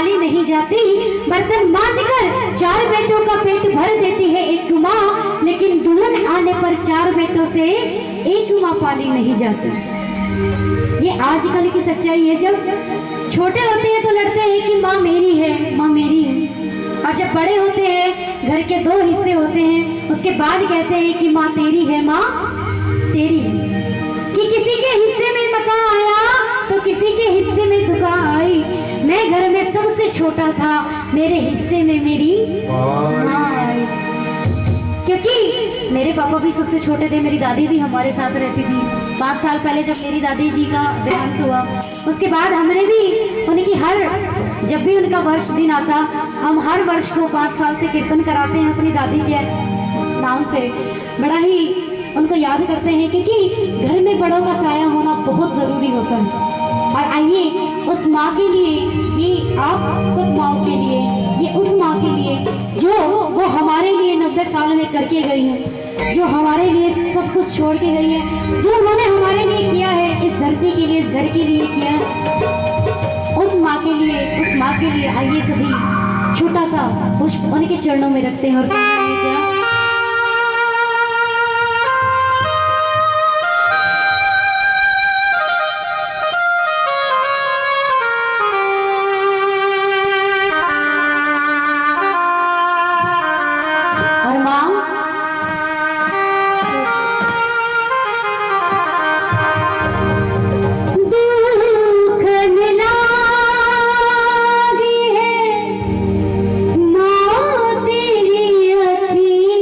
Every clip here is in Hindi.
पाली नहीं जाती। बर्तन मांझ कर 4 बेटों का पेट भर देती है एक माँ, लेकिन दुल्हन आने पर 4 बेटों से एक माँ पाली नहीं जाती। ये आजकल की सच्चाई है। जब छोटे होते हैं तो लड़ते हैं कि माँ मेरी है, माँ मेरी है, और जब बड़े होते हैं, घर के 2 हिस्से होते हैं, उसके बाद कहते हैं कि माँ तेरी है, माँ तेरी है। कि किसी के हिस्से में मकान आया तो किसी के हिस्से में दुकान आई। मैं घर में सबसे छोटा था, मेरे हिस्से में मेरी माँ आई। क्योंकि मेरे पापा भी सबसे छोटे थे, मेरी दादी भी हमारे साथ रहती थी। 5 साल पहले जब मेरी दादी जी का देहांत हुआ, उसके बाद हमने भी उनकी जब भी उनका वर्ष दिन आता, हम हर वर्ष को 5 साल से कीर्तन कराते हैं अपनी दादी के नाम से। बड़ा ही उनको याद करते हैं, क्योंकि घर में बड़ों का साया होना बहुत ज़रूरी होता है। और आइए उस माँ के लिए, ये आप सब माँओं के लिए, ये उस माँ के लिए जो वो हमारे लिए 90 साल में करके गई है, जो हमारे लिए सब कुछ छोड़ के गई है, जो उन्होंने हमारे लिए किया है, इस धरती के लिए, इस घर के लिए किया है, उन माँ के लिए, उस माँ के लिए आइए सभी छोटा सा पुष्प उनके चरणों में रखते हैं और कहते हैं क्या? तेरी अखियाँ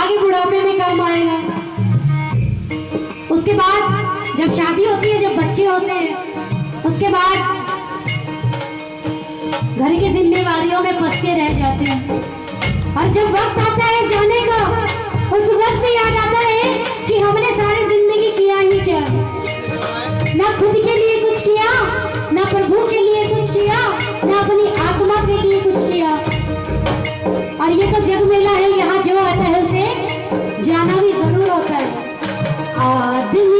आगे बुढ़ापे में काम आएगा। उसके बाद जब शादी होती है, जब बच्चे होते हैं, उसके बाद घर की जिम्मेवारियों में फंस के रह जाते हैं। और जब वक्त आता है जाने का, उस वक्त याद आता है कि हमने सारी जिंदगी किया ही क्या, ना खुद के लिए कुछ किया, ना प्रभु के लिए कुछ किया, ना अपनी आत्मा के लिए कुछ किया। और ये तो जग मेला है, यहाँ जो आता है उसे जाना भी जरूर होता है। आदमी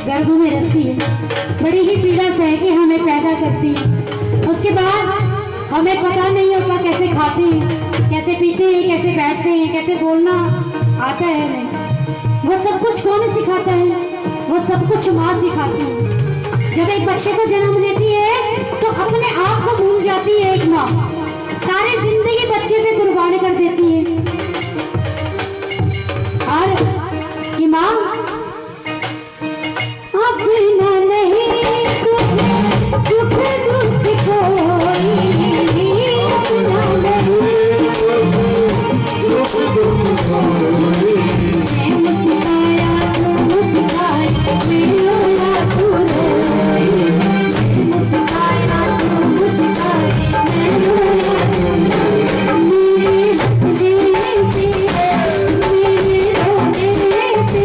गर्भ में रखती है, बड़ी ही पीड़ा सह के हमें पैदा करती है। उसके बाद हमें पता नहीं होता कैसे खाते हैं, कैसे पीते हैं, कैसे बैठते हैं, कैसे बोलना आता है नहीं। वो सब कुछ कौन सिखाता है? वो सब कुछ माँ सिखाती है। जब एक बच्चे को जन्म देती है तो अपने आप को भूल जाती है एक माँ, सारी जिंदगी बच्चे पे कुर्बानी कर देती है। और ये माँ अपना नहीं तुझे सुख दुख कोई, अपना नहीं सुख दुख कोई। मैं मुस्काया तू मुस्काए, मैं रोया तू रोए, मैं मुस्काया तू मुस्काए, मैं रोया तू रोए। मेरे हंसने पे, मेरे रोने पे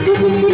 चुप